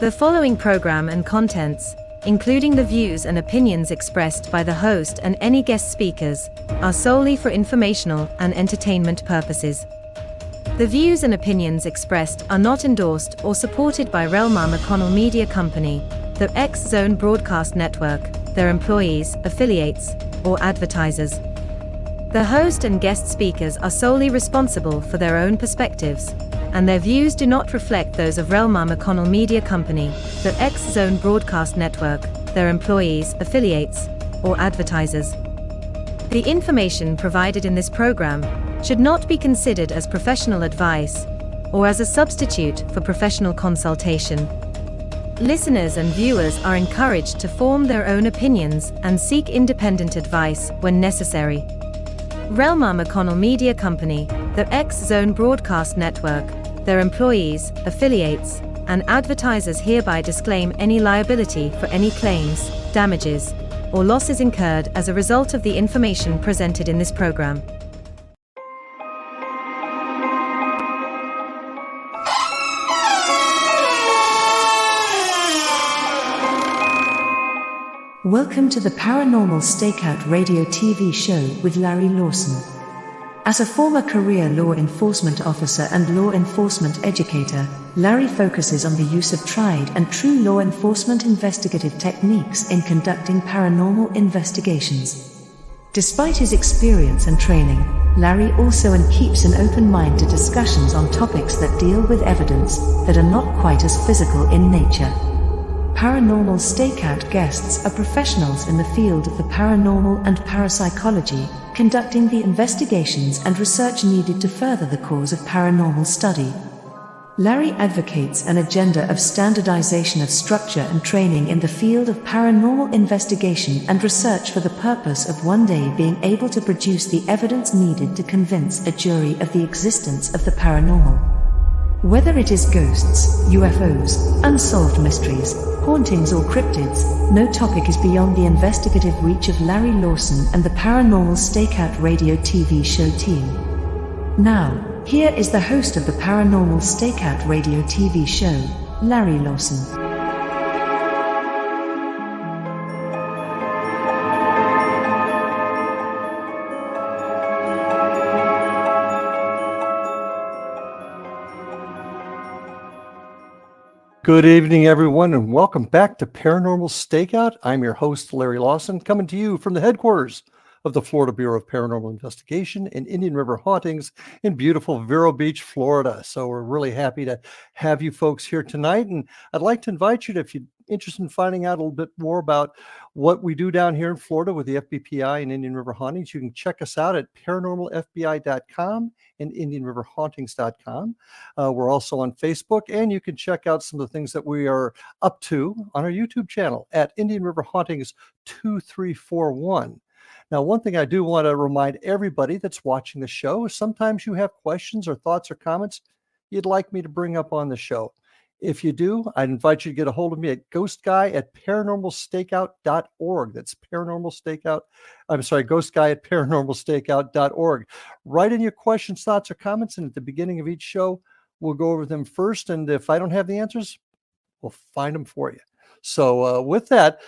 The following program and contents, including the views and opinions expressed by the host and any guest speakers, are solely for informational and entertainment purposes. The views and opinions expressed are not endorsed or supported by REL-MAR McConnell Media Company, the X-Zone Broadcast Network, their employees, affiliates, or advertisers. The host and guest speakers are solely responsible for their own perspectives, and their views do not reflect those of REL-MAR McConnell Media Company, the X-Zone Broadcast Network, their employees, affiliates, or advertisers. The information provided in this program should not be considered as professional advice or as a substitute for professional consultation. Listeners and viewers are encouraged to form their own opinions and seek independent advice when necessary. REL-MAR McConnell Media Company, the X-Zone Broadcast Network, their employees, affiliates, and advertisers hereby disclaim any liability for any claims, damages, or losses incurred as a result of the information presented in this program. Welcome to the Paranormal Stakeout radio TV show with Larry Lawson. As a former career law enforcement officer and law enforcement educator, Larry focuses on the use of tried and true law enforcement investigative techniques in conducting paranormal investigations. Despite his experience and training, Larry also keeps an open mind to discussions on topics that deal with evidence that are not quite as physical in nature. Paranormal Stakeout guests are professionals in the field of the paranormal and parapsychology, conducting the investigations and research needed to further the cause of paranormal study. Larry advocates an agenda of standardization of structure and training in the field of paranormal investigation and research for the purpose of one day being able to produce the evidence needed to convince a jury of the existence of the paranormal. Whether it is ghosts, UFOs, unsolved mysteries, hauntings or cryptids, no topic is beyond the investigative reach of Larry Lawson and the Paranormal Stakeout radio TV show team. Now, here is the host of the Paranormal Stakeout radio TV show, Larry Lawson. Good evening, everyone, and welcome back to Paranormal Stakeout. I'm your host, Larry Lawson, coming to you from the headquarters of the Florida Bureau of Paranormal Investigation and Indian River Hauntings in beautiful Vero Beach, Florida. So we're really happy to have you folks here tonight, and I'd like to invite you to, if you're interested in finding out a little bit more about what we do down here in Florida with the FBPI and Indian River Hauntings, you can check us out at paranormalfbi.com and indianriverhauntings.com. We're also on Facebook, and you can check out some of the things that we are up to on our YouTube channel at Indian River Hauntings 2341. Now, one thing I do want to remind everybody that's watching the show is sometimes you have questions or thoughts or comments you'd like me to bring up on the show. If you do, I'd invite you to get a hold of me at ghostguy@paranormalstakeout.org. That's ghostguy@paranormalstakeout.org. Write in your questions, thoughts, or comments, and at the beginning of each show, we'll go over them first. And if I don't have the answers, we'll find them for you. So with that,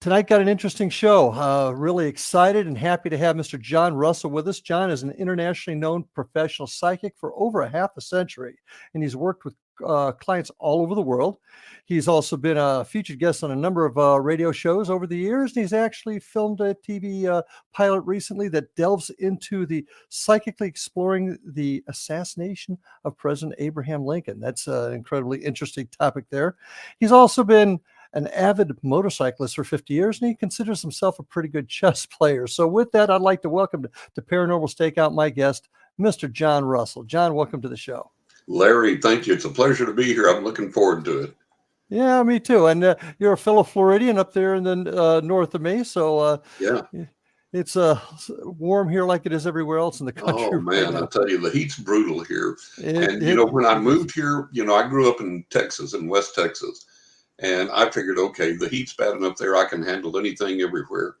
tonight got an interesting show. Really excited and happy to have Mr. John Russell with us. John is an internationally known professional psychic for over a half a century, and he's worked with clients all over the world. He's also been a featured guest on a number of radio shows over the years, and he's actually filmed a TV pilot recently that delves into the psychically exploring the assassination of President Abraham Lincoln. That's an incredibly interesting topic there. He's also been an avid motorcyclist for 50 years, and he considers himself a pretty good chess player. So with that, I'd like to welcome to Paranormal Stakeout my guest, Mr. John Russell. John, welcome to the show. Larry, thank you. It's a pleasure to be here. I'm looking forward to it. Yeah, me too. And you're a fellow Floridian up there in the north of me. So yeah, it's warm here like it is everywhere else in the country. Oh, man, I tell you, the heat's brutal here. When I moved here, I grew up in Texas, in West Texas. And I figured, okay, the heat's bad enough there. I can handle anything everywhere.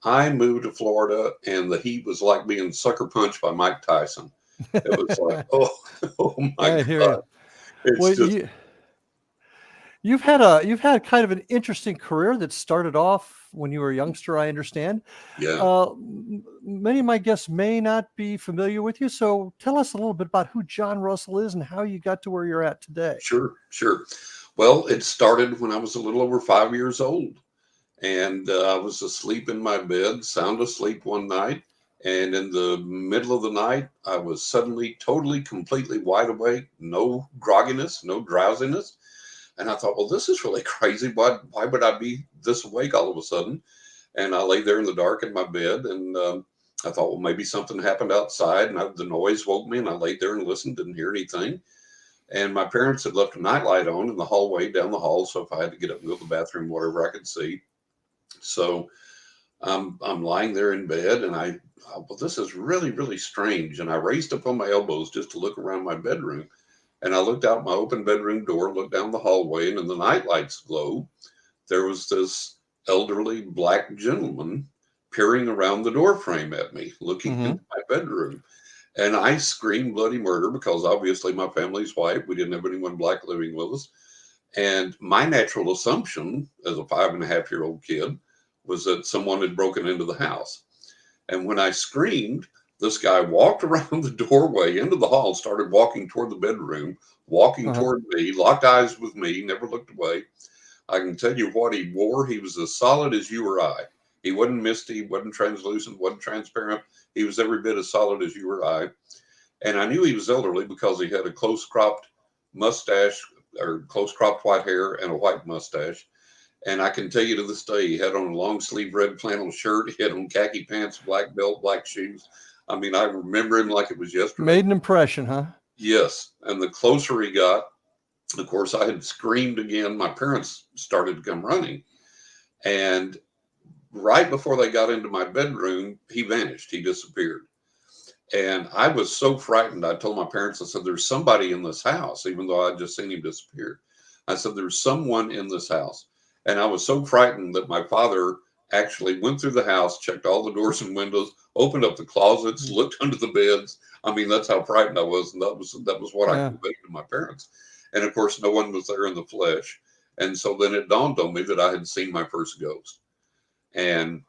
I moved to Florida, and the heat was like being sucker punched by Mike Tyson. It was like, oh my God. It's You've had kind of an interesting career that started off when you were a youngster, I understand. Yeah. Many of my guests may not be familiar with you, so tell us a little bit about who John Russell is and how you got to where you're at today. Sure, sure. Well, it started when I was a little over 5 years old, and I was asleep in my bed, sound asleep one night. And in the middle of the night, I was suddenly totally, completely wide awake, no grogginess, no drowsiness. And I thought, well, this is really crazy. Why would I be this awake all of a sudden? And I lay there in the dark in my bed, and I thought, well, maybe something happened outside, and the noise woke me, and I laid there and listened, didn't hear anything. And my parents had left a nightlight on in the hallway down the hall, so if I had to get up and go to the bathroom, whatever, I could see. So I'm lying there in bed, and well, this is really, really strange. And I raised up on my elbows just to look around my bedroom. And I looked out my open bedroom door, looked down the hallway, and in the nightlight's glow, there was this elderly black gentleman peering around the door frame at me, looking into my bedroom. And I screamed bloody murder because obviously my family's white. We didn't have anyone black living with us. And my natural assumption as a 5.5-year-old kid was that someone had broken into the house. And when I screamed, this guy walked around the doorway into the hall, started walking toward the bedroom, walking toward me, locked eyes with me, never looked away. I can tell you what he wore. He was as solid as you or I. He wasn't misty, wasn't translucent, wasn't transparent. He was every bit as solid as you or I. And I knew he was elderly because he had a close cropped mustache, or close cropped white hair, and a white mustache. And I can tell you to this day, he had on a long sleeve red flannel shirt. He had on khaki pants, black belt, black shoes. I mean, I remember him like it was yesterday. Made an impression, huh? Yes. And the closer he got, of course, I had screamed again. My parents started to come running. And right before they got into my bedroom, he vanished. He disappeared. And I was so frightened. I told my parents, I said, there's somebody in this house, even though I'd just seen him disappear. I said, there's someone in this house. And I was so frightened that my father actually went through the house, checked all the doors and windows, opened up the closets, looked under the beds. I mean, that's how frightened I was. And that was what I conveyed to my parents. And of course, no one was there in the flesh. And so then it dawned on me that I had seen my first ghost. And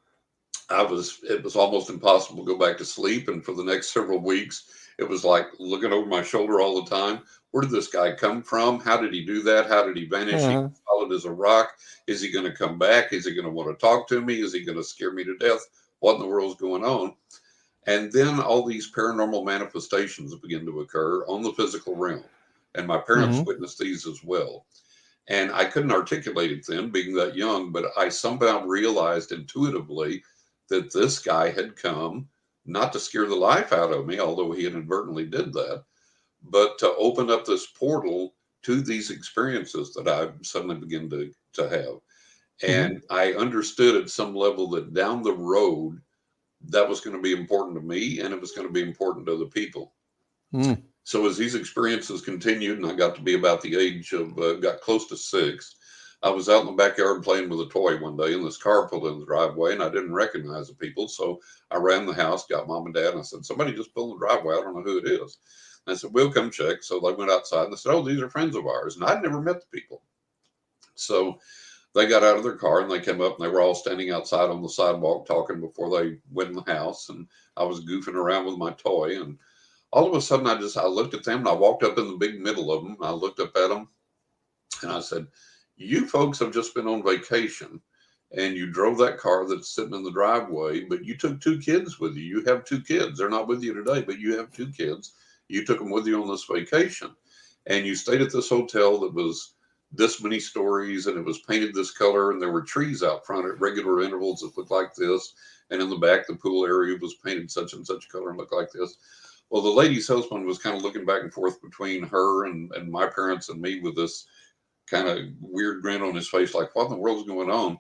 it was almost impossible to go back to sleep. And for the next several weeks, it was like looking over my shoulder all the time. Where did this guy come from? How did he do that? How did he vanish? He was solid as a rock. Is he going to come back? Is he going to want to talk to me? Is he going to scare me to death? What in the world is going on? And then all these paranormal manifestations begin to occur on the physical realm. And my parents witnessed these as well. And I couldn't articulate it then, being that young, but I somehow realized intuitively that this guy had come not to scare the life out of me, although he inadvertently did that, but to open up this portal to these experiences that I suddenly begin to have. And I understood at some level that down the road, that was going to be important to me, and it was going to be important to other people. So as these experiences continued, and I got to be about the age of, got close to 6, I was out in the backyard playing with a toy one day, and this car pulled in the driveway, and I didn't recognize the people. So I ran the house, got mom and dad, and I said, somebody just pulled in the driveway. I don't know who it is. And I said, we'll come check. So they went outside, and they said, oh, these are friends of ours. And I'd never met the people. So they got out of their car, and they came up, and they were all standing outside on the sidewalk talking before they went in the house. And I was goofing around with my toy, and all of a sudden I looked at them, and I walked up in the big middle of them. I looked up at them, and I said, you folks have just been on vacation, and you drove that car that's sitting in the driveway, but you took 2 kids with you. You have 2 kids. They're not with you today, but you have 2 kids. You took them with you on this vacation, and you stayed at this hotel that was this many stories, and it was painted this color, and there were trees out front at regular intervals that looked like this, and in the back the pool area was painted such and such color and looked like this. Well, the lady's husband was kind of looking back and forth between her and my parents and me with this kind of weird grin on his face, like, what in the world is going on?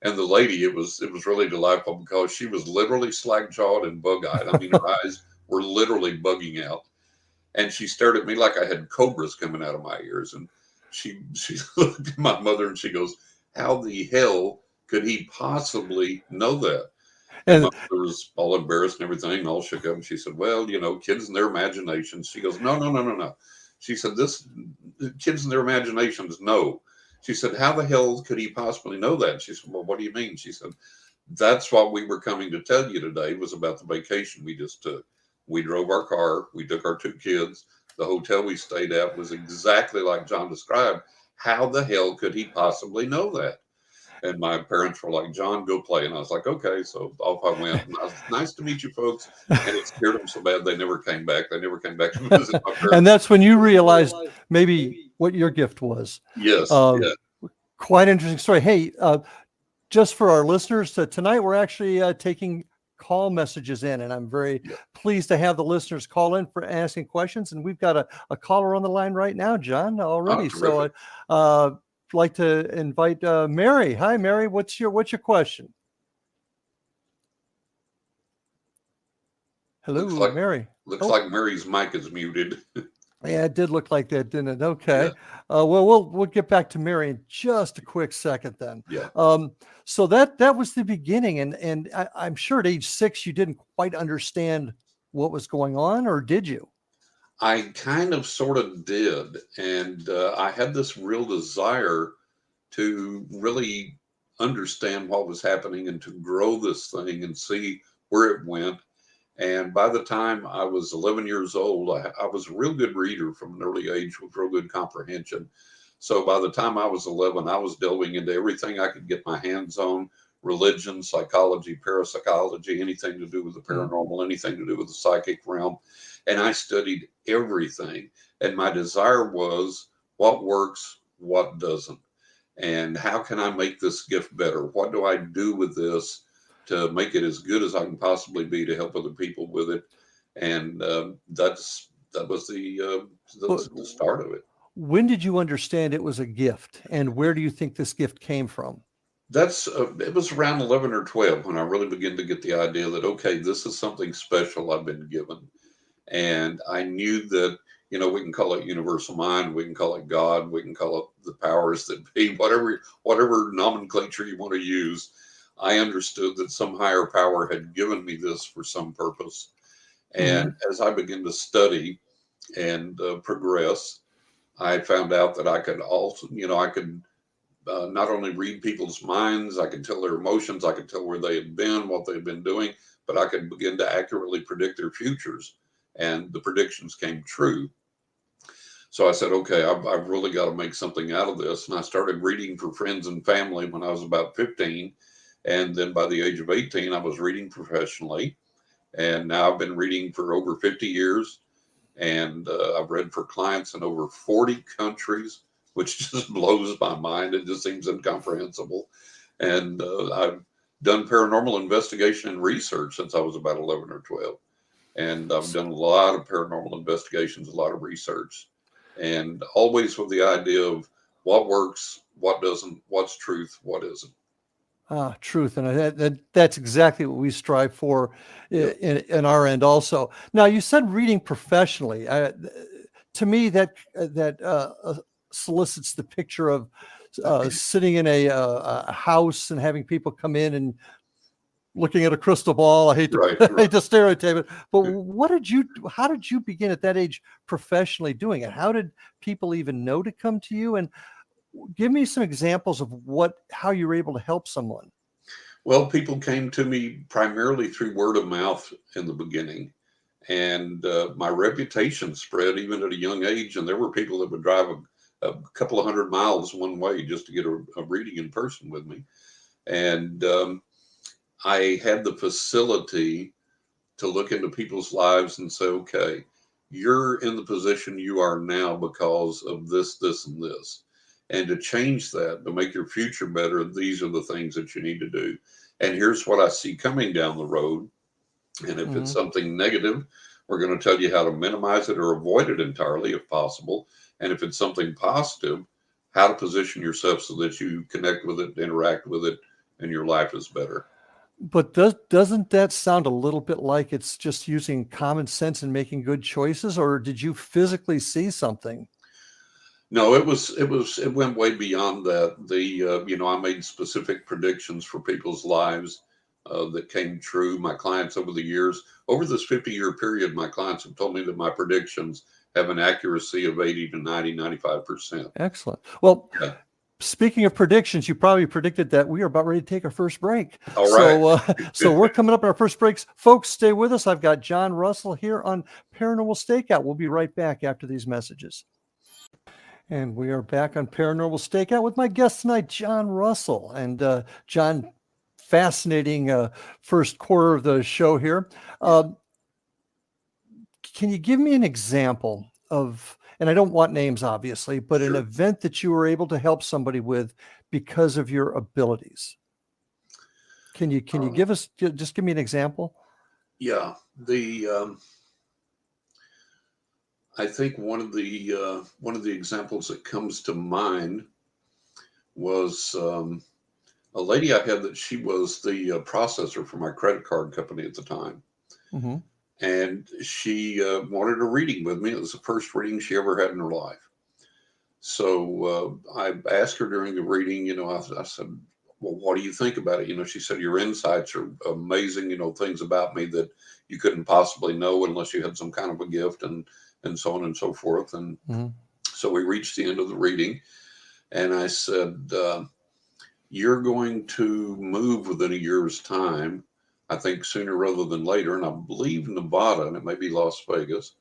And the lady, it was really delightful because she was literally slack-jawed and bug-eyed. I mean, her eyes were literally bugging out. And she stared at me like I had cobras coming out of my ears. And she looked at my mother and she goes, how the hell could he possibly know that? And my mother was all embarrassed and everything, all shook up. And she said, well, kids and their imaginations. She goes, no. She said, kids and their imaginations, no. She said, how the hell could he possibly know that? She said, well, what do you mean? She said, that's what we were coming to tell you today was about the vacation we just took. We drove our car. We took our 2 kids. The hotel we stayed at was exactly like John described. How the hell could he possibly know that? And my parents were like, John, go play. And I was like, okay. So off I went. And I was, nice to meet you folks. And it scared them so bad they never came back. They never came back to visit my parents. And that's when you realized maybe what your gift was. Yes. Yeah. Quite interesting story. Hey, just for our listeners, tonight we're actually taking call messages in, and I'm very pleased to have the listeners call in for asking questions. And we've got a caller on the line right now, John, already. So I'd like to invite Mary. Hi, Mary. What's your question? Hello, Mary. Looks like Mary's mic is muted. Yeah, it did look like that, didn't it? Okay. Yeah. Well, we'll get back to Mary in just a quick second then. Yeah. So that was the beginning, and I'm sure at age 6 you didn't quite understand what was going on, or did you? I kind of sort of did, and I had this real desire to really understand what was happening and to grow this thing and see where it went. And by the time I was 11 years old, I was a real good reader from an early age with real good comprehension. So by the time I was 11, I was delving into everything I could get my hands on: religion, psychology, parapsychology, anything to do with the paranormal, anything to do with the psychic realm. And I studied everything. And my desire was, what works, what doesn't? And how can I make this gift better? What do I do with this to make it as good as I can possibly be to help other people with it? And that was the start of it. When did you understand it was a gift, and where do you think this gift came from? It was around 11 or 12 when I really began to get the idea that, okay, this is something special I've been given. And I knew that, we can call it universal mind, we can call it God, we can call it the powers that be, whatever nomenclature you want to use. I understood that some higher power had given me this for some purpose. And as I began to study and progress, I found out that I could also, I could not only read people's minds, I could tell their emotions, I could tell where they had been, what they'd been doing, but I could begin to accurately predict their futures. And the predictions came true. So I said, okay, I've really got to make something out of this. And I started reading for friends and family when I was about 15. And then by the age of 18, I was reading professionally. And now I've been reading for over 50 years. And I've read for clients in over 40 countries, which just blows my mind. It just seems incomprehensible. And I've done paranormal investigation and research since I was about 11 or 12. And I've done a lot of paranormal investigations, a lot of research, and always with the idea of what works, what doesn't, what's truth, what isn't. Truth. And that's exactly what we strive for in our end also. Now, you said reading professionally. To me, that solicits the picture of sitting in a house and having people come in and looking at a crystal ball. I hate to stereotype it, but how did you begin at that age professionally doing it? How did people even know to come to you? And give me some examples of how you were able to help someone. Well, people came to me primarily through word of mouth in the beginning, and my reputation spread even at a young age. And there were people that would drive a couple of 100 miles one way just to get a reading in person with me. And I had the facility to look into people's lives and say, okay, you're in the position you are now because of this, this, and this. And to change that, to make your future better, these are the things that you need to do. And here's what I see coming down the road. And if it's something negative, we're going to tell you how to minimize it or avoid it entirely if possible. And if it's something positive, how to position yourself so that you connect with it, interact with it, and your life is better. But doesn't that sound a little bit like it's just using common sense and making good choices, or did you physically see something? No, it went way beyond that. I made specific predictions for people's lives that came true. My clients over the years, over this 50-year period, my clients have told me that my predictions have an accuracy of 80 to 90, 95%. Excellent. Well, speaking of predictions, you probably predicted that we are about ready to take our first break. All right. So we're coming up on our first breaks. Folks, stay with us. I've got John Russell here on Paranormal Stakeout. We'll be right back after these messages. And we are back on Paranormal Stakeout with my guest tonight, John Russell. And John, fascinating first quarter of the show here. Can you give me an example of, and I don't want names obviously, but an event that you were able to help somebody with because of your abilities? Can you give us, just give me an example? Yeah. I think one of the examples that comes to mind was a lady I had that she was the processor for my credit card company at the time. Mm-hmm. And she wanted a reading with me. It was the first reading she ever had in her life. So I asked her during the reading, I said, well, what do you think about it? She said, your insights are amazing, things about me that you couldn't possibly know unless you had some kind of a gift and so on and so forth. And so we reached the end of the reading and I said, you're going to move within a year's time. I think sooner rather than later, and I believe Nevada, and it may be Las Vegas.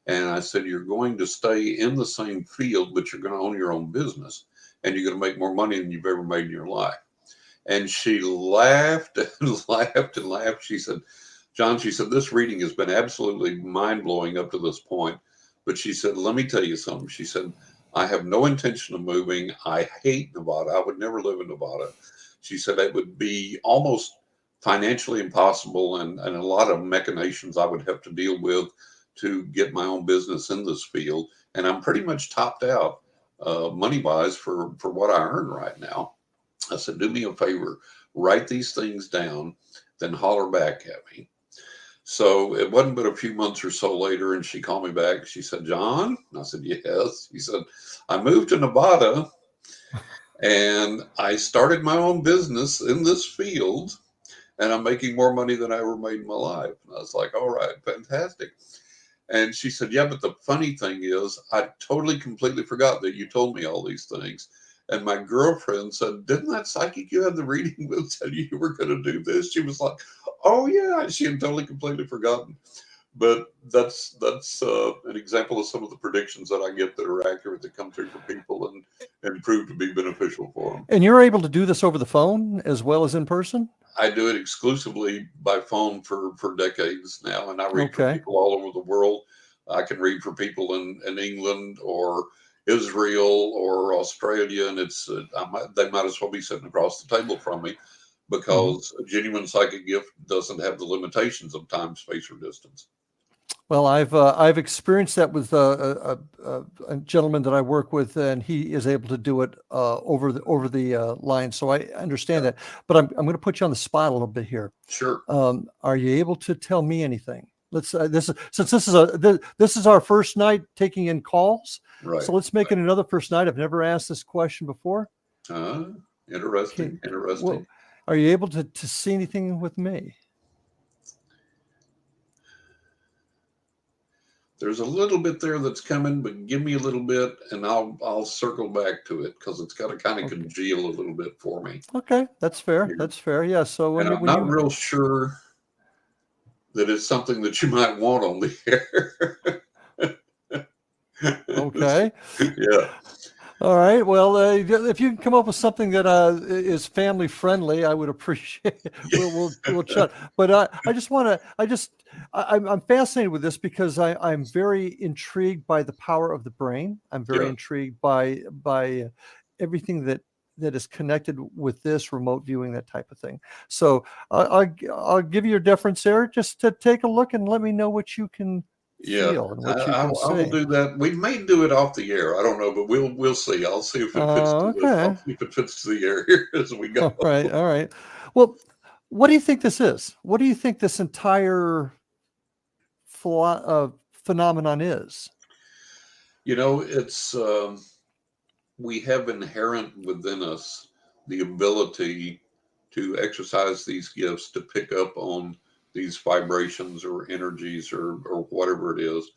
And I said, you're going to stay in the same field, but you're going to own your own business, and you're going to make more money than you've ever made in your life. And she laughed and laughed and laughed. She said, John, she said, this reading has been absolutely mind-blowing up to this point. But she said, let me tell you something. She said, I have no intention of moving. I hate Nevada. I would never live in Nevada. She said, it would be almost financially impossible and a lot of machinations I would have to deal with to get my own business in this field. And I'm pretty much topped out money-wise for what I earn right now. I said, do me a favor, write these things down, then holler back at me. So it wasn't but a few months or so later, and she called me back. She said, John? And I said, yes. She said, I moved to Nevada, and I started my own business in this field, and I'm making more money than I ever made in my life. And I was like, all right, fantastic. And she said, yeah, but the funny thing is, I totally, completely forgot that you told me all these things. And my girlfriend said, didn't that psychic you had the reading with tell you were going to do this? She was like, oh, yeah. She had totally, completely forgotten. But that's an example of some of the predictions that I get that are accurate, that come through for people and prove to be beneficial for them. And you're able to do this over the phone as well as in person? I do it exclusively by phone for decades now, and I read for people all over the world. I can read for people in England or Israel or Australia, and they might as well be sitting across the table from me, because a genuine psychic gift doesn't have the limitations of time, space, or distance. Well, I've experienced that with a gentleman that I work with, and he is able to do it over the line. So I understand that, but I'm going to put you on the spot a little bit here. Sure. Are you able to tell me anything? This is our first night taking in calls. Right. So let's make it another first night. I've never asked this question before. Interesting. Well, are you able to see anything with me? There's a little bit there that's coming, but give me a little bit and I'll circle back to it, because it's got to kind of congeal a little bit for me. Okay, that's fair. That's fair. Yeah. So I'm not real sure that it's something that you might want on the air. Okay. Yeah. All right. Well, if you can come up with something that is family friendly, I would appreciate it. We'll chat. But I'm fascinated with this because I'm very intrigued by the power of the brain. I'm very intrigued by everything that is connected with this remote viewing, that type of thing. So I'll give you your deference there, just to take a look and let me know what you can. Yeah, I will do that. We may do it off the air. I don't know, but we'll see. I'll see if it fits. I'll see if it fits to the air here as we go. All right. Well, what do you think this is? What do you think this entire phenomenon is? It's we have inherent within us the ability to exercise these gifts, to pick up on these vibrations or energies or whatever it is.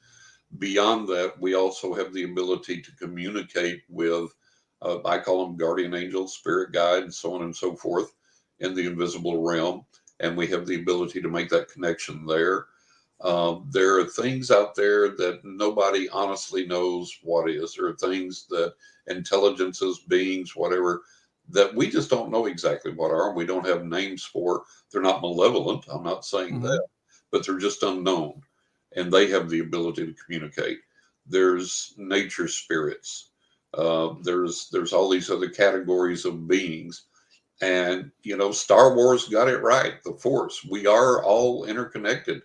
Beyond that, we also have the ability to communicate with I call them guardian angels, spirit guides, so on and so forth in the invisible realm. And we have the ability to make that connection there. There are things out there that nobody honestly knows what is. There are things that intelligences, beings, whatever, that we just don't know exactly what are, and we don't have names for. They're not malevolent. I'm not saying that, but they're just unknown, and they have the ability to communicate. There's nature spirits. There's all these other categories of beings. And, Star Wars got it right. The Force. We are all interconnected.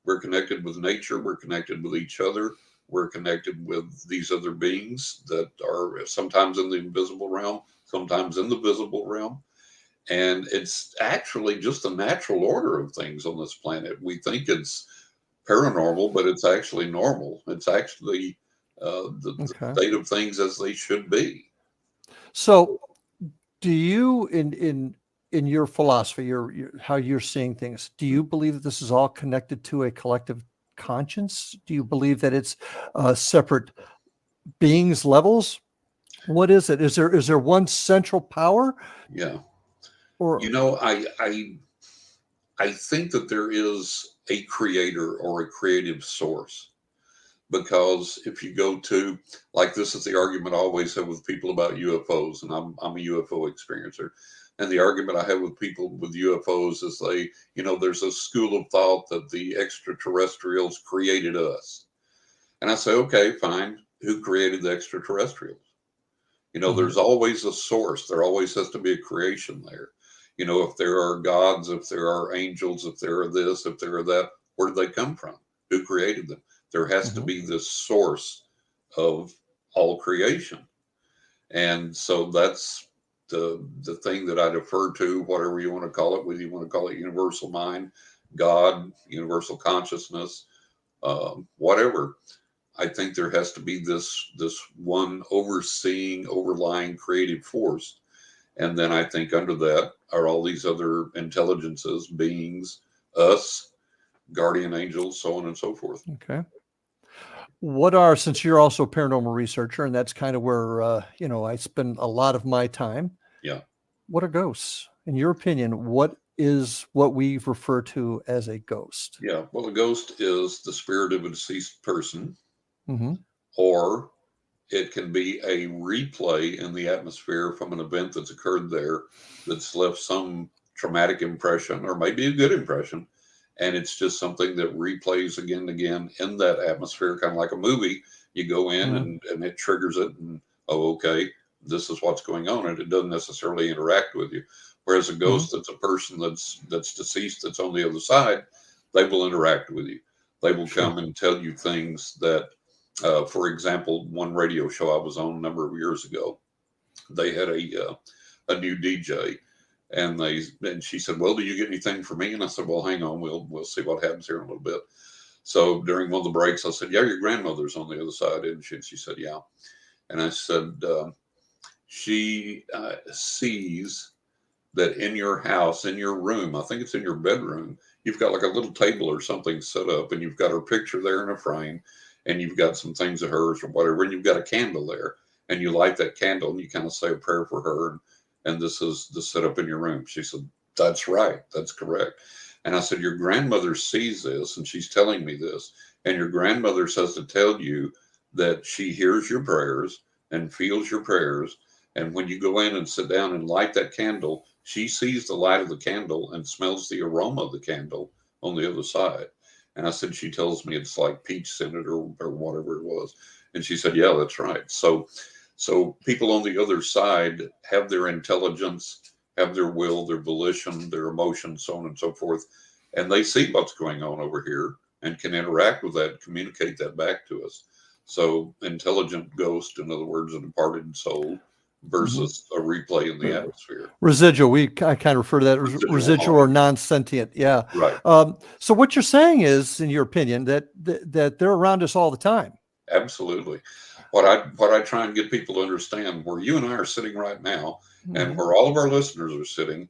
We're connected with nature. We're connected with each other. We're connected with these other beings that are sometimes in the invisible realm, sometimes in the visible realm. And it's actually just a natural order of things on this planet. We think it's paranormal, but it's actually normal. It's actually the state of things as they should be. So, do you, in your philosophy, how you're seeing things, do you believe that this is all connected to a collective conscience? Do you believe that it's separate beings, levels? What is it? Is there one central power? Yeah. Or I think that there is a creator or a creative source. Because if you go to, like, this is the argument I always have with people about UFOs, and I'm a UFO experiencer. And the argument I have with people with UFOs is there's a school of thought that the extraterrestrials created us. And I say, okay, fine. Who created the extraterrestrials? There's always a source. There always has to be a creation there. If there are gods, if there are angels, if there are this, if there are that, where did they come from? Who created them? There has to be this source of all creation. And so that's the thing that I defer to, whatever you want to call it, whether you want to call it universal mind, God, universal consciousness, whatever. I think there has to be this one overseeing, overlying creative force. And then I think under that are all these other intelligences, beings, us, guardian angels, so on and so forth. Okay. Since you're also a paranormal researcher, and that's kind of where, I spend a lot of my time. Yeah. What are ghosts? In your opinion, what is what we refer to as a ghost? Yeah. Well, a ghost is the spirit of a deceased person, or it can be a replay in the atmosphere from an event that's occurred there that's left some traumatic impression, or maybe a good impression. And it's just something that replays again and again in that atmosphere, kind of like a movie. You go in and it triggers it, and, oh, okay, this is what's going on. And it doesn't necessarily interact with you. Whereas a ghost that's a person that's deceased, that's on the other side, they will interact with you. They will come and tell you things that, for example, one radio show I was on a number of years ago, they had a new DJ. And she said, well, do you get anything for me? And I said, well, hang on, we'll see what happens here in a little bit. So during one of the breaks, I said, yeah, your grandmother's on the other side, isn't she? And she said, yeah. And I said, she sees that in your house, in your room, I think it's in your bedroom, you've got like a little table or something set up, and you've got her picture there in a frame, and you've got some things of hers or whatever, and you've got a candle there, and you light that candle and you kind of say a prayer for her. And this is the setup in your room. She said, that's right. That's correct. And I said, your grandmother sees this, and she's telling me this. And your grandmother says to tell you that she hears your prayers and feels your prayers. And when you go in and sit down and light that candle, she sees the light of the candle and smells the aroma of the candle on the other side. And I said, she tells me it's like peach scented or whatever it was. And she said, yeah, that's right. So people on the other side have their intelligence, have their will, their volition, their emotions, so on and so forth. And they see what's going on over here and can interact with that, communicate that back to us. So intelligent ghost, in other words, a departed soul versus a replay in the atmosphere. Residual. I kind of refer to that as residual or non-sentient. Yeah. Right. So what you're saying is, in your opinion, that they're around us all the time. Absolutely. What I try and get people to understand, where you and I are sitting right now, and where all of our listeners are sitting,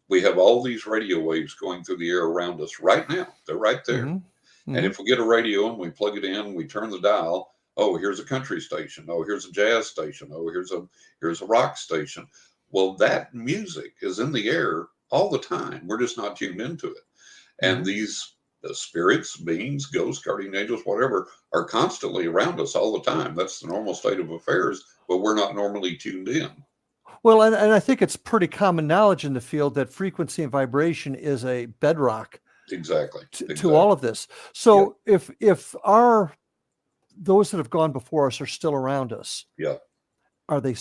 we have all these radio waves going through the air around us right now. They're right there. And if we get a radio and we plug it in, we turn the dial, Oh, here's a country station. Oh, here's a jazz station. Oh, here's a rock station. Well, that music is in the air all the time. We're just not tuned into it. And these spirits, beings, ghosts, guardian angels, whatever, are constantly around us all the time. That's the normal state of affairs, but we're not normally tuned in. Well, and I think it's pretty common knowledge in the field that frequency and vibration is a bedrock Exactly. to all of this. So if those that have gone before us are still around us, are they,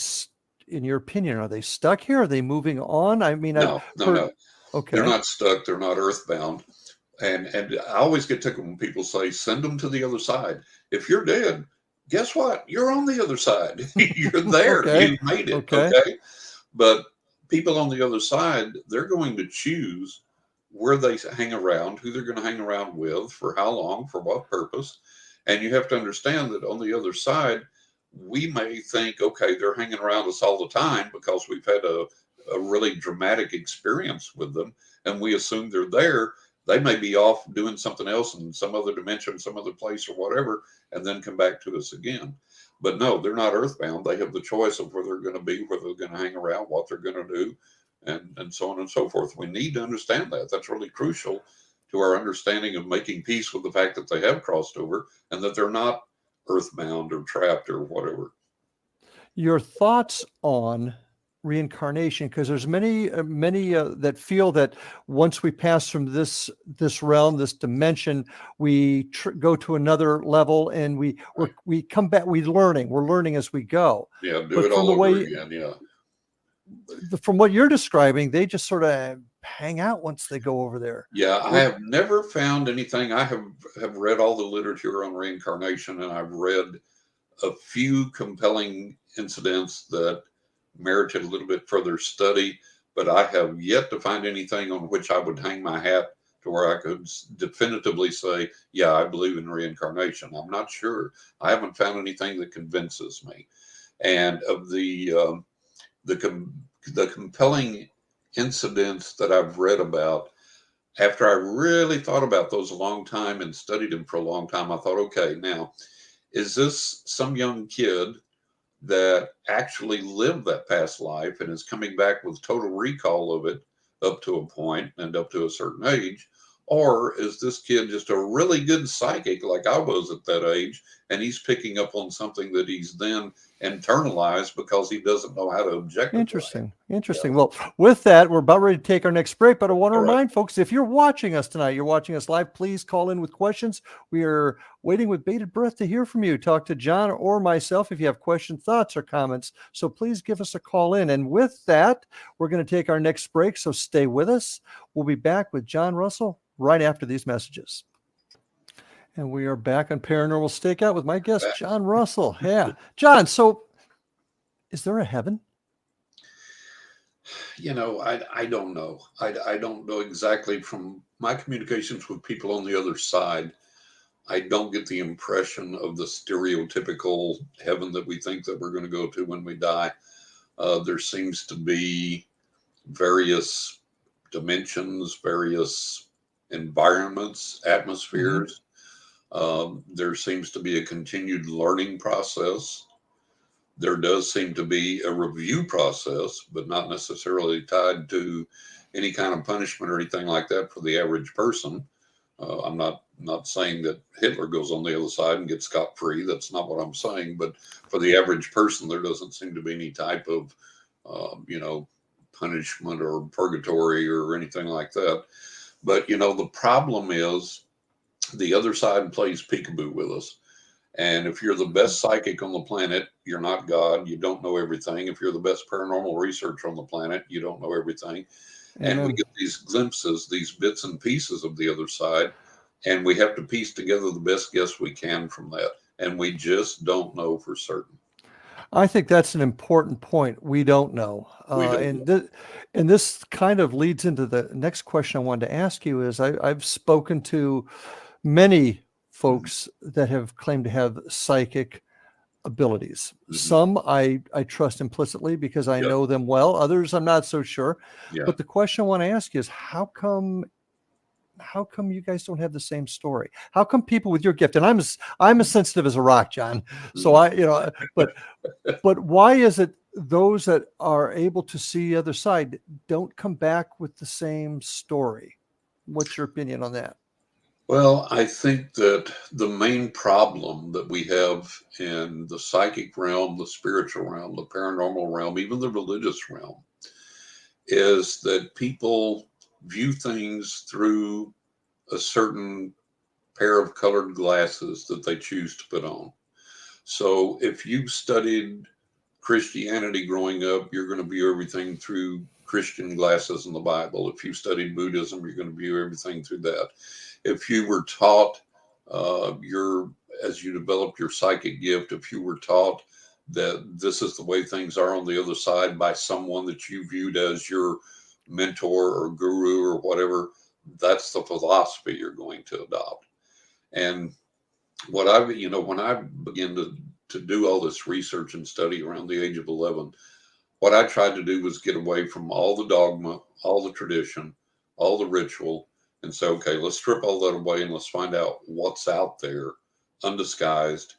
in your opinion, are they stuck here? Are they moving on? I mean, no. Okay. They're not stuck. They're not earthbound. And I always get tickled when people say, send them to the other side. If you're dead, guess what? You're on the other side. You're there. You made it. Okay. But people on the other side, they're going to choose where they hang around, who they're going to hang around with, for how long, for what purpose. And you have to understand that on the other side, we may think, okay, they're hanging around us all the time because we've had a really dramatic experience with them, and we assume they're there. They may be off doing something else in some other dimension, some other place or whatever, and then come back to us again. But no, they're not earthbound. They have the choice of where they're going to be, where they're going to hang around, what they're going to do, and so on and so forth. We need to understand that. That's really crucial to our understanding of making peace with the fact that they have crossed over and that they're not earthbound or trapped or whatever. Your thoughts on reincarnation, because there's many that feel that once we pass from this realm, this dimension, we go to another level, and we come back. We're learning as we go. Yeah, do it all over again. Yeah. From what you're describing, they just sort of hang out once they go over there. Yeah, I have never found anything. I have read all the literature on reincarnation, and I've read a few compelling incidents that merited a little bit further study, but I have yet to find anything on which I would hang my hat to where I could definitively say, yeah, I believe in reincarnation. I'm not sure. I haven't found anything that convinces me. And of the compelling incidents that I've read about, after I really thought about those a long time and studied them for a long time, I thought, okay, now, is this some young kid that actually lived that past life and is coming back with total recall of it up to a point and up to a certain age? Or is this kid just a really good psychic like I was at that age, and he's picking up on something that he's then internalized because he doesn't know how to objectify? Interesting. Yeah. Well, with that, we're about ready to take our next break, but I want to remind folks, if you're watching us tonight, you're watching us live, please call in with questions. We are waiting with bated breath to hear from you. Talk to John or myself if you have questions, thoughts, or comments. So please give us a call in. And with that, we're going to take our next break, so stay with us. We'll be back with John Russell right after these messages. And we are back on Paranormal Stakeout with my guest, John Russell. Yeah. John, so is there a heaven? You know, I don't know. I don't know exactly. From my communications with people on the other side, I don't get the impression of the stereotypical heaven that we think that we're going to go to when we die. There seems to be various dimensions, various environments, atmospheres. There seems to be a continued learning process. There does seem to be a review process, but not necessarily tied to any kind of punishment or anything like that for the average person. I'm not saying that Hitler goes on the other side and gets scot-free. That's not what I'm saying. But for the average person, there doesn't seem to be any type of, punishment or purgatory or anything like that. But, the problem is the other side plays peekaboo with us. And if you're the best psychic on the planet, you're not God. You don't know everything. If you're the best paranormal researcher on the planet, you don't know everything. And we get these glimpses, these bits and pieces of the other side, and we have to piece together the best guess we can from that. And we just don't know for certain. I think that's an important point. We don't know. And this kind of leads into the next question I wanted to ask you is I've spoken to many folks that have claimed to have psychic abilities. Some I trust implicitly because I know them well. Others I'm not so sure. But the question I want to ask you is, how come how come you guys don't have the same story? How come people with your gift, and I'm as sensitive as a rock, John. So but why is it those that are able to see the other side don't come back with the same story? What's your opinion on that? Well, I think that the main problem that we have in the psychic realm, the spiritual realm, the paranormal realm, even the religious realm, is that people view things through a certain pair of colored glasses that they choose to put on. So if you studied Christianity growing up, you're going to view everything through Christian glasses in the Bible. If you studied Buddhism, you're going to view everything through that. If you were taught as you developed your psychic gift, if you were taught that this is the way things are on the other side by someone that you viewed as your mentor or guru or whatever, that's the philosophy you're going to adopt. And when I began to do all this research and study around the age of 11, what I tried to do was get away from all the dogma, all the tradition, all the ritual, and say, okay, let's strip all that away and let's find out what's out there, undisguised,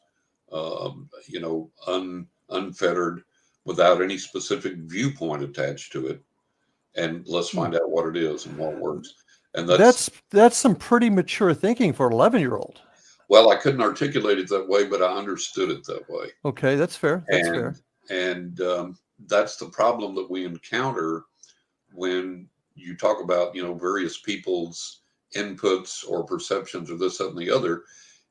unfettered, without any specific viewpoint attached to it, and let's find out what it is and what works. And that's some pretty mature thinking for an 11-year-old. Well, I couldn't articulate it that way, but I understood it that way. Okay, that's fair. That's fair. And that's the problem that we encounter when you talk about, various people's inputs or perceptions or this, that, and the other,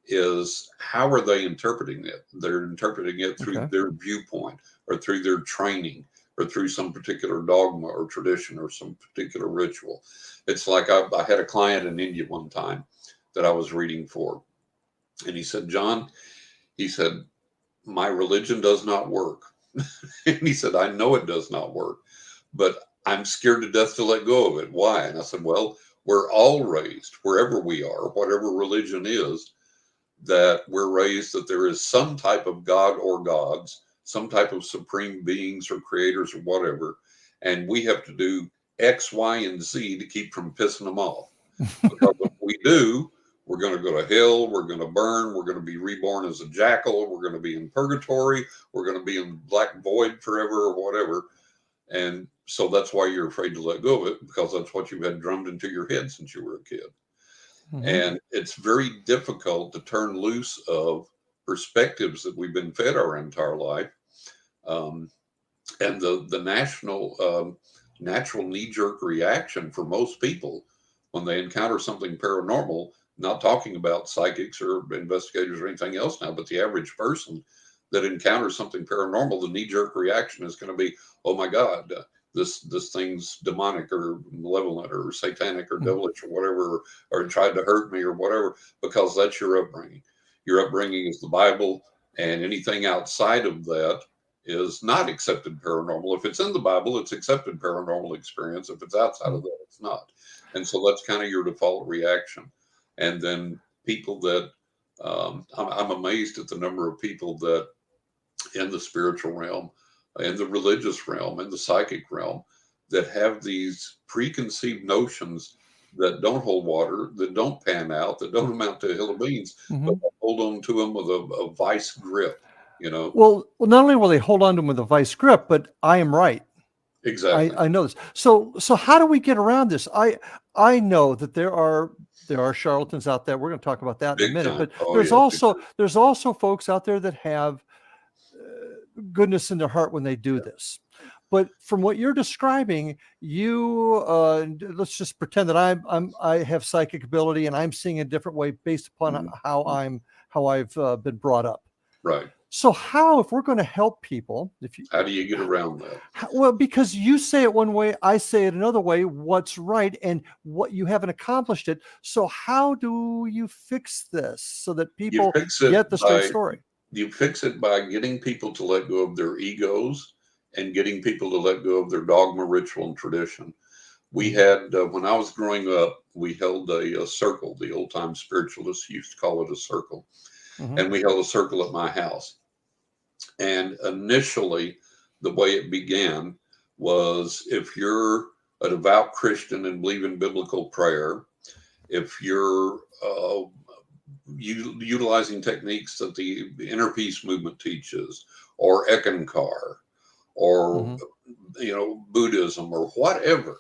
is how are they interpreting it? They're interpreting it through their viewpoint or through their training or through some particular dogma or tradition or some particular ritual. It's like I had a client in India one time that I was reading for. And he said, John, he said, my religion does not work. And he said, I know it does not work, but I'm scared to death to let go of it. Why? And I said, well, we're all raised, wherever we are, whatever religion is, that we're raised that there is some type of God or gods, some type of supreme beings or creators or whatever. And we have to do X, Y, and Z to keep from pissing them off. Because if we do, we're going to go to hell. We're going to burn. We're going to be reborn as a jackal. We're going to be in purgatory. We're going to be in black void forever or whatever. And so that's why you're afraid to let go of it, because that's what you've had drummed into your head since you were a kid. Mm-hmm. And it's very difficult to turn loose of perspectives that we've been fed our entire life. And the natural knee-jerk reaction for most people when they encounter something paranormal, not talking about psychics or investigators or anything else now, but the average person that encounters something paranormal, the knee-jerk reaction is going to be, oh my God, this thing's demonic or malevolent or satanic or devilish or whatever, or tried to hurt me or whatever, because that's your upbringing. Your upbringing is the Bible, and anything outside of that is not accepted paranormal. If it's in the Bible, it's accepted paranormal experience. If it's outside of that, it's not. And so that's kind of your default reaction. And then people that, I'm amazed at the number of people that in the spiritual realm, in the religious realm, in the psychic realm, that have these preconceived notions that don't hold water, that don't pan out, that don't amount to a hill of beans, but hold on to them with a vice grip, Well, not only will they hold on to them with a vice grip, but I am right. Exactly. I know this. So how do we get around this? I know that there are charlatans out there. We're going to talk about that in a minute. But there's also folks out there that have goodness in their heart when they do this. But from what you're describing, you let's just pretend that I have psychic ability and I'm seeing a different way based upon how I've been brought up. Right. So if we're going to help people, how do you get around that? Well, because you say it one way, I say it another way, what's right, and what you haven't accomplished it. So how do you fix this so that people get the straight story? You fix it by getting people to let go of their egos and getting people to let go of their dogma, ritual, and tradition. We had, when I was growing up, we held a circle. The old time spiritualists used to call it a circle. And we held a circle at my house. And initially, the way it began was, if you're a devout Christian and believe in biblical prayer, if you're utilizing techniques that the inner peace movement teaches, or Ekankar, or Buddhism, or whatever,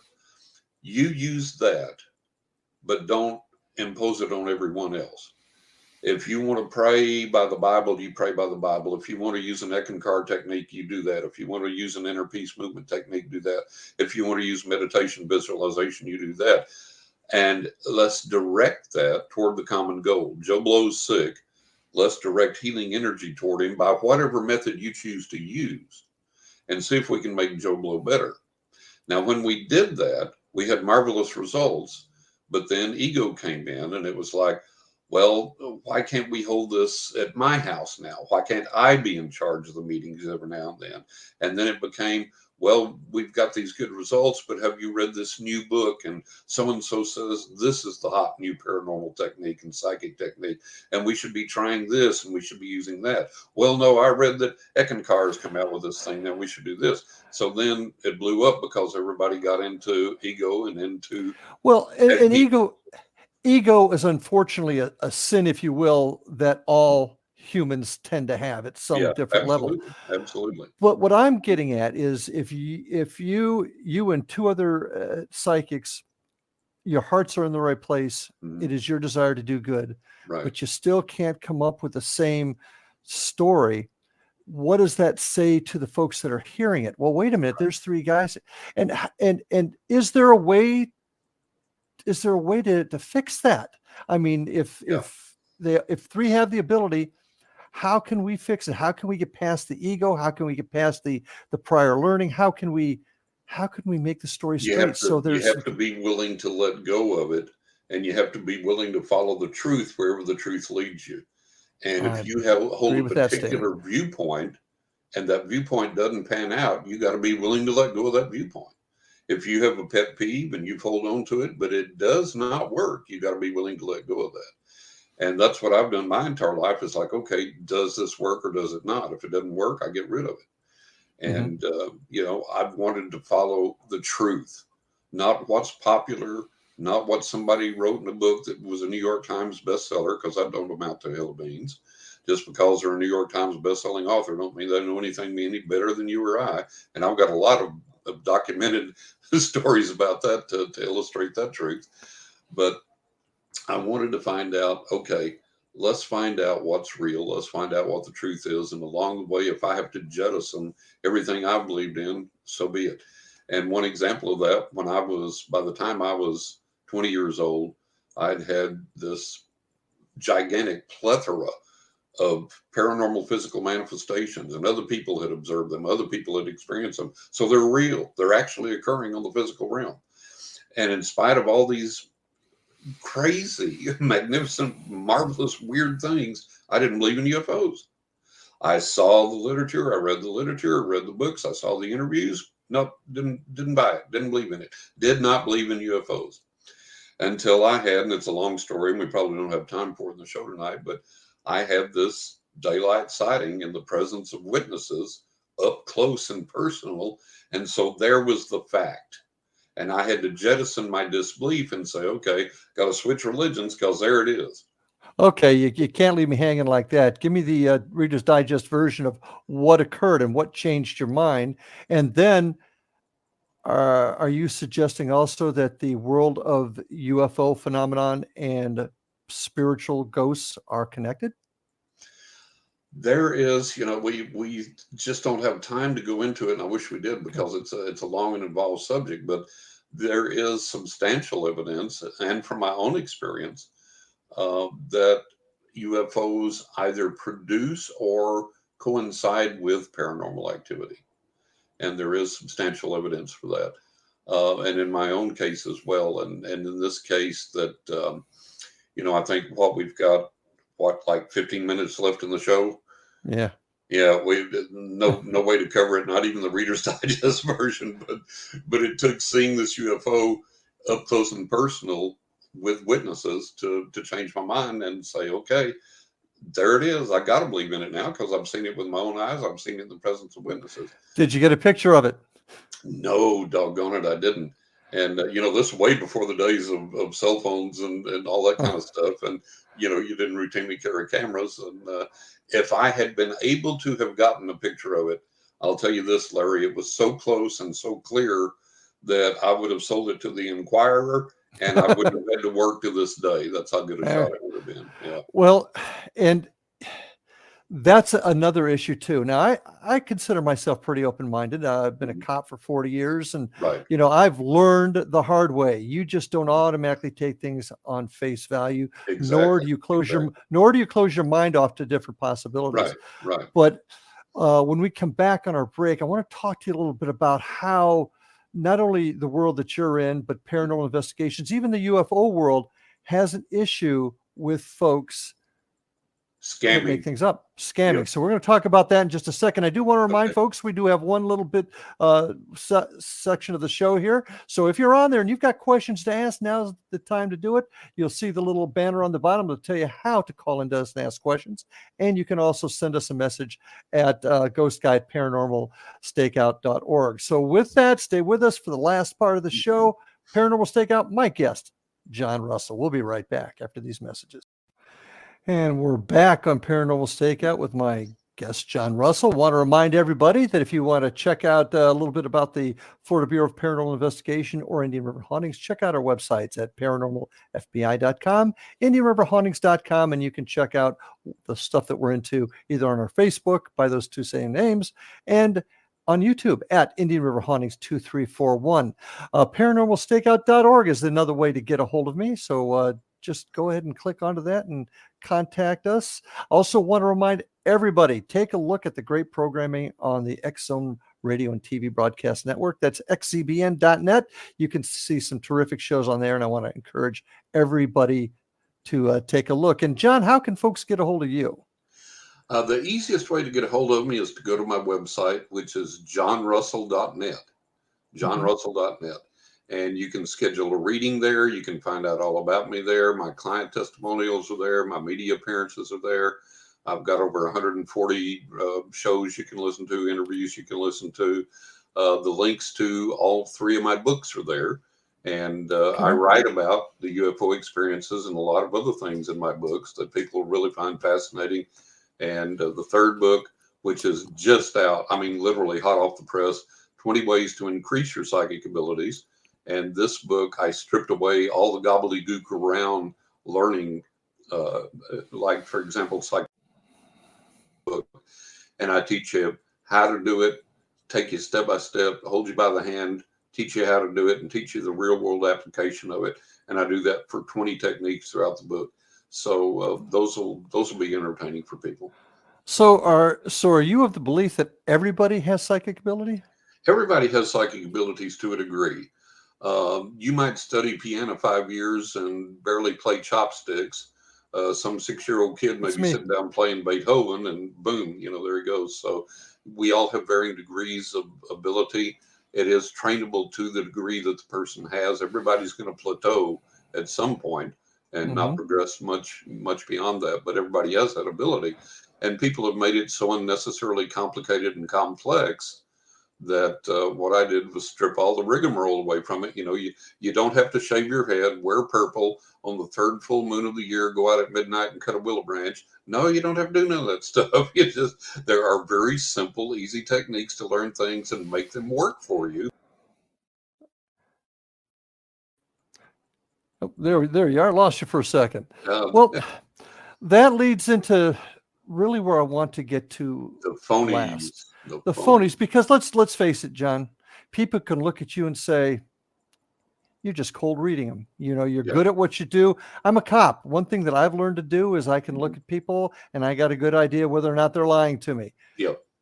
you use that, but don't impose it on everyone else. If you want to pray by the Bible, you pray by the Bible. If you want to use an Ekankar technique, you do that. If you want to use an inner peace movement technique, do that. If you want to use meditation, visualization, you do that. And let's direct that toward the common goal. Joe Blow's sick. Let's direct healing energy toward him by whatever method you choose to use, and see if we can make Joe Blow better. Now, when we did that, we had marvelous results, but then ego came in, and it was like, well, why can't we hold this at my house now? Why can't I be in charge of the meetings every now and then? And then it became, well, we've got these good results, but have you read this new book? And so-and-so says this is the hot new paranormal technique and psychic technique, and we should be trying this, and we should be using that. Well, no, I read that Ekankar has come out with this thing, now we should do this. So then it blew up because everybody got into ego and into... Well, and ego is unfortunately a sin, if you will, that all humans tend to have at some different level. Absolutely. But what I'm getting at is if you and two other psychics, your hearts are in the right place. Mm-hmm. It is your desire to do good, right, but you still can't come up with the same story. What does that say to the folks that are hearing it? Well, wait a minute, there's three guys. And is there a way to fix that? I mean, if three have the ability, how can we fix it? How can we get past the ego? How can we get past the prior learning? How can we make the story straight? You have to be willing to let go of it, and you have to be willing to follow the truth wherever the truth leads you. And if you hold a particular viewpoint and that viewpoint doesn't pan out, you got to be willing to let go of that viewpoint. If you have a pet peeve and you hold on to it, but it does not work, you got to be willing to let go of that. And that's what I've done my entire life. Is like, okay, does this work or does it not? If it doesn't work, I get rid of it. And, I've wanted to follow the truth, not what's popular, not what somebody wrote in a book that was a New York Times bestseller, because I don't amount to hell beans. Just because they're a New York Times bestselling author don't mean they know anything any better than you or I. And I've got a lot of documented stories about that to illustrate that truth. But I wanted to find out, okay, let's find out what's real. Let's find out what the truth is. And along the way, if I have to jettison everything I believed in, so be it. And one example of that, by the time I was 20 years old, I'd had this gigantic plethora of paranormal physical manifestations, and other people had observed them. Other people had experienced them. So they're real. They're actually occurring on the physical realm. And in spite of all these crazy, magnificent, marvelous, weird things, I didn't believe in UFOs. I saw the literature. I read the literature. I read the books. I saw the interviews. Nope, didn't buy it. Didn't believe in it. Did not believe in UFOs until I had, and it's a long story, and we probably don't have time for it in the show tonight, but I had this daylight sighting in the presence of witnesses, up close and personal. And so there was the fact. And I had to jettison my disbelief and say, okay, got to switch religions, because there it is. Okay, you can't leave me hanging like that. Give me the Reader's Digest version of what occurred and what changed your mind. And then are you suggesting also that the world of UFO phenomenon and spiritual ghosts are connected? There is, we just don't have time to go into it, and I wish we did, because it's a long and involved subject, but there is substantial evidence, and from my own experience, that UFOs either produce or coincide with paranormal activity. And there is substantial evidence for that. And in my own case as well. And in this case that, I think we've got, like 15 minutes left in the show. Yeah. Yeah, we no way to cover it, not even the Reader's Digest version, but it took seeing this UFO up close and personal with witnesses to change my mind and say, okay, there it is. I got to believe in it now, because I've seen it with my own eyes. I've seen it in the presence of witnesses. Did you get a picture of it? No, doggone it, I didn't. And, this way before the days of cell phones and all that kind of stuff. And, you didn't routinely carry cameras. And if I had been able to have gotten a picture of it, I'll tell you this, Larry, it was so close and so clear that I would have sold it to the Inquirer, and I wouldn't have had to work to this day. That's how good a shot it would have been. Yeah. Well, and that's another issue too. Now, I consider myself pretty open-minded. I've been a cop for 40 years, and Right. I've learned the hard way. You just don't automatically take things on face value, nor do you close your mind off to different possibilities. Right. But when we come back on our break, I want to talk to you a little bit about how not only the world that you're in, but paranormal investigations, even the UFO world, has an issue with folks scamming, make things up, scamming. Yep. So we're going to talk about that in just a second. I do want to remind folks, we do have one little bit section of the show here. So if you're on there and you've got questions to ask, now's the time to do it. You'll see the little banner on the bottom to tell you how to call into us and ask questions. And you can also send us a message at ghostguideparanormalstakeout.org. So with that, stay with us for the last part of the show. Paranormal Stakeout, my guest, John Russell. We'll be right back after these messages. And we're back on Paranormal Stakeout with my guest, John Russell. Want to remind everybody that if you want to check out a little bit about the Florida Bureau of Paranormal Investigation or Indian River Hauntings, check out our websites at paranormalfbi.com, indianriverhauntings.com, and you can check out the stuff that we're into either on our Facebook by those two same names and on YouTube at Indian River Hauntings 2341. Paranormalstakeout.org is another way to get a hold of me. So just go ahead and click onto that and contact us. Also want to remind everybody, take a look at the great programming on the X-Zone Radio and TV Broadcast Network. That's xzbn.net. You can see some terrific shows on there, and I want to encourage everybody to take a look. And John, how can folks get a hold of you? The easiest way to get a hold of me is to go to my website, which is johnrussell.net. Johnrussell.net. And you can schedule a reading there. You can find out all about me there. My client testimonials are there. My media appearances are there. I've got over 140 shows you can listen to, interviews you can listen to. The links to all three of my books are there. And I write about the UFO experiences and a lot of other things in my books that people really find fascinating. And the third book, which is just out, I mean, literally hot off the press, 20 Ways to Increase Your Psychic Abilities. And this book, I stripped away all the gobbledygook around learning, like, for example, psychic book. And I teach you how to do it, take you step by step, hold you by the hand, teach you how to do it, and teach you the real world application of it. And I do that for 20 techniques throughout the book. So those will be entertaining for people. So are you of the belief that everybody has psychic ability? Everybody has psychic abilities to a degree. You might study piano 5 years and barely play chopsticks. Some 6-year-old kid may be sitting down playing Beethoven, and boom, there he goes. So we all have varying degrees of ability. It is trainable to the degree that the person has. Everybody's going to plateau at some point and not progress much beyond that, but everybody has that ability. And people have made it so unnecessarily complicated and complex that what I did was strip all the rigmarole away from it. You don't have to shave your head, wear purple on the third full moon of the year, go out at midnight and cut a willow branch. No, you don't have to do none of that stuff. There are very simple, easy techniques to learn things and make them work for you. Oh, there you are. I lost you for a second. Well, that leads into really where I want to get to the phonies. Last. The phonies, because let's face it, John, people can look at you and say, you're just cold reading them. You're good at what you do. I'm a cop. One thing that I've learned to do is I can look at people and I got a good idea whether or not they're lying to me.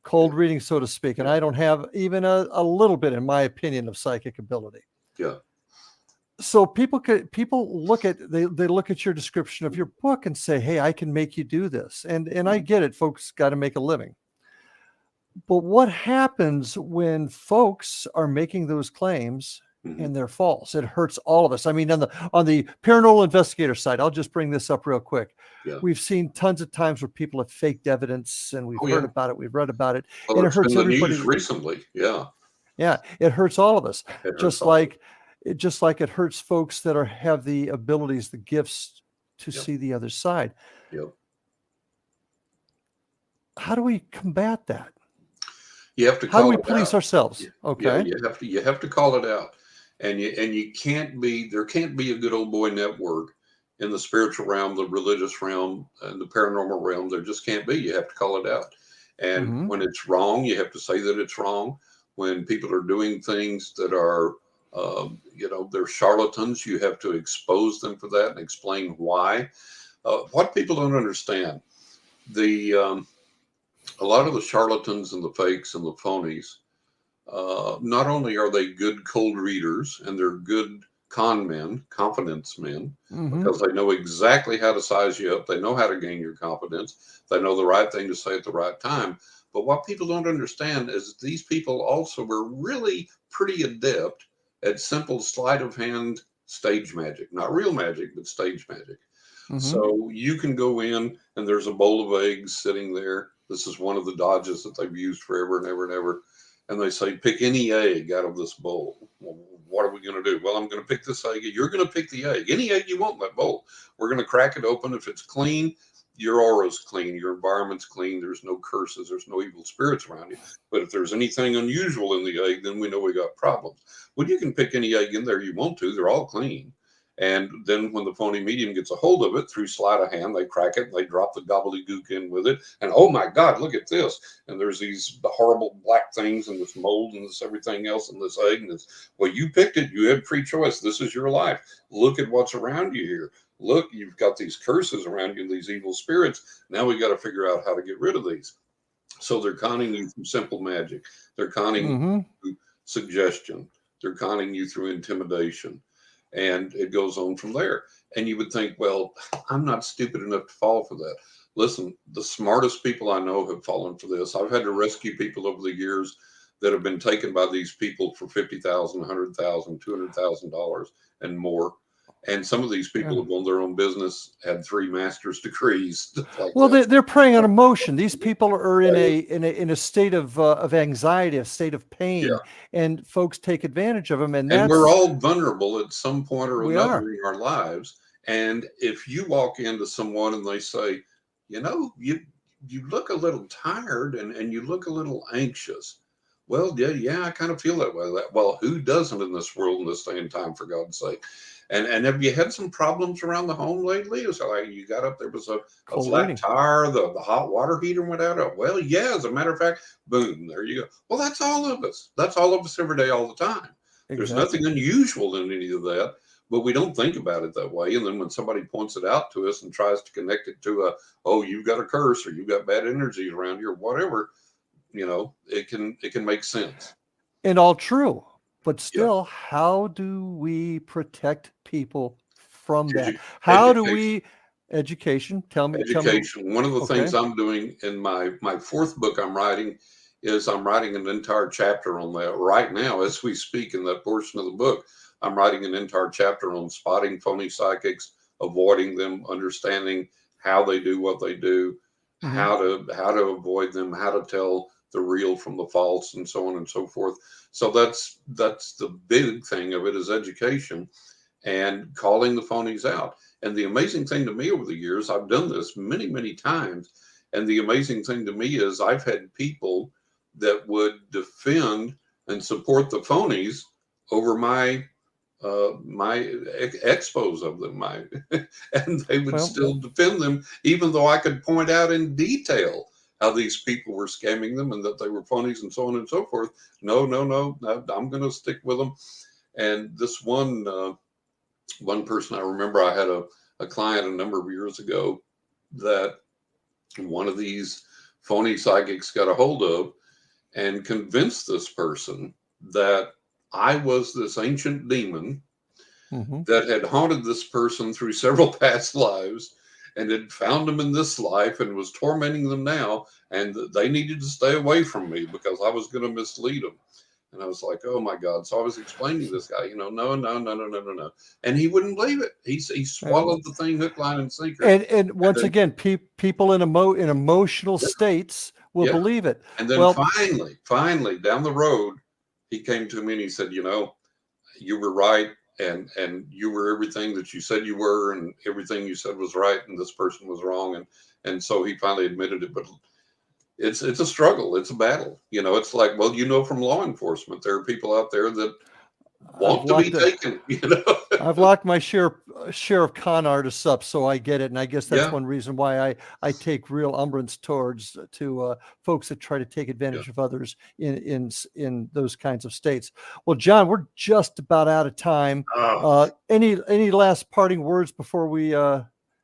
Cold reading, so to speak. And I don't have even a little bit, in my opinion, of psychic ability. So people look at they look at your description of your book and say, hey, I can make you do this. And I get it. Folks got to make a living. But what happens when folks are making those claims and they're false? It hurts all of us. I mean, on the paranormal investigator side, I'll just bring this up real quick. We've seen tons of times where people have faked evidence, and we've heard about it, we've read about it, and it hurts everybody recently. Yeah, it hurts all of us. Just like just like it hurts folks that have the abilities, the gifts to Yep. see the other side. Yep. How do we combat that? You have to How do call we it police out. ourselves? Yeah, Okay. you have to call it out. And you can't be, there can't be a good old boy network in the spiritual realm, the religious realm, and the paranormal realm. There just can't be. You have to call it out. And when it's wrong, you have to say that it's wrong. When people are doing things that are, they're charlatans, you have to expose them for that and explain why. What people don't understand, a lot of the charlatans and the fakes and the phonies, not only are they good cold readers and they're good con men, confidence men, because they know exactly how to size you up. They know how to gain your confidence. They know the right thing to say at the right time. But what people don't understand is these people also were really pretty adept at simple sleight of hand stage magic, not real magic, but stage magic. So you can go in and there's a bowl of eggs sitting there. This is one of the dodges that they've used forever and ever and ever. And they say, pick any egg out of this bowl. Well, what are we going to do? Well, I'm going to pick this egg. You're going to pick the egg. Any egg you want in that bowl. We're going to crack it open. If it's clean, your aura's clean. Your environment's clean. There's no curses. There's no evil spirits around you. But if there's anything unusual in the egg, then we know we got problems. Well, you can pick any egg in there you want to. They're all clean. And then when the phony medium gets a hold of it through sleight of hand, they crack it, and they drop the gobbledygook in with it. And oh my God, look at this. And there's these horrible black things and this mold and this everything else in this egg. And it's, well, you picked it. You had free choice. This is your life. Look at what's around you here. Look, you've got these curses around you, these evil spirits. Now we got to figure out how to get rid of these. So they're conning you through simple magic. They're conning you through suggestion. They're conning you through intimidation. And it goes on from there. And you would think, well, I'm not stupid enough to fall for that. Listen, the smartest people I know have fallen for this. I've had to rescue people over the years that have been taken by these people for $50,000, $100,000, $200,000 and more. And some of these people have owned their own business, had 3 master's degrees. Like well, they're preying on emotion. These people are in a state of anxiety, a state of pain, and folks take advantage of them. And we're all vulnerable at some point or another in our lives. And if you walk into someone and they say, you look a little tired and you look a little anxious. Well, yeah, I kind of feel that way. Well, who doesn't in this world in this day and time, for God's sake? And have you had some problems around the home lately? It was like you got up, there was a flat tire, the hot water heater went out. Well, yeah, as a matter of fact, boom, there you go. Well, that's all of us. That's all of us every day, all the time. Exactly. There's nothing unusual in any of that, but we don't think about it that way. And then when somebody points it out to us and tries to connect it to you've got a curse or you've got bad energies around you or whatever, it can make sense. And all true. But still, how do we protect people from that? How do we education? Tell me. One of the things I'm doing in my 4th book I'm writing is I'm writing an entire chapter on that right now as we speak. In that portion of the book, I'm writing an entire chapter on spotting phony psychics, avoiding them, understanding how they do what they do, how to avoid them, how to tell the real from the false, and so on and so forth. So that's the big thing of it, is education and calling the phonies out. And the amazing thing to me over the years, I've done this many, many times. And the amazing thing to me is I've had people that would defend and support the phonies over my expos of them, and they would still defend them, even though I could point out in detail how these people were scamming them and that they were phonies and so on and so forth. No, I'm going to stick with them. And this one person, I remember I had a client a number of years ago that one of these phony psychics got a hold of and convinced this person that I was this ancient demon that had haunted this person through several past lives and had found them in this life and was tormenting them now, and they needed to stay away from me because I was going to mislead them. And I was like, oh my God. So I was explaining to this guy, no. And he wouldn't believe it. He swallowed the thing hook, line, and sinker. And once again, people in emotional states will believe it. And then finally, down the road, he came to me and he said, you were right, and you were everything that you said you were, and everything you said was right, and this person was wrong, and so he finally admitted it. But it's a struggle, it's a battle. It's like, well, from law enforcement, there are people out there that want to be taken. I've locked my share of con artists up, so I get it, and I guess that's one reason why I take real umbrance towards folks that try to take advantage of others in those kinds of states. Well, John, we're just about out of time. Any last parting words before we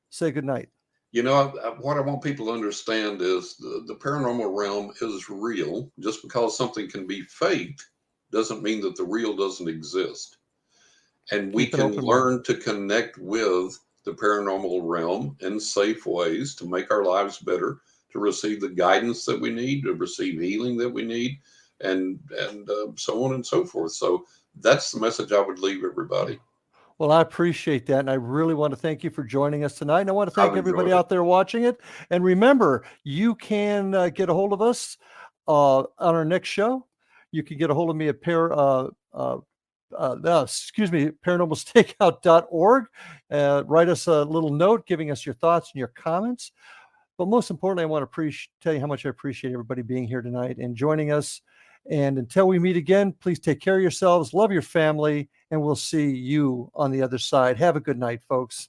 say goodnight? What I want people to understand is the paranormal realm is real. Just because something can be faked doesn't mean that the real doesn't exist. And we can learn to connect with the paranormal realm in safe ways to make our lives better, to receive the guidance that we need, to receive healing that we need, and so on and so forth. So that's the message I would leave everybody. Well, I appreciate that. And I really want to thank you for joining us tonight. And I want to thank everybody out there watching it. And remember, you can get a hold of us on our next show. You can get a hold of me at paranormalstakeout.org. Write us a little note giving us your thoughts and your comments. But most importantly, I want to tell you how much I appreciate everybody being here tonight and joining us. And until we meet again, please take care of yourselves, love your family, and we'll see you on the other side. Have a good night, folks.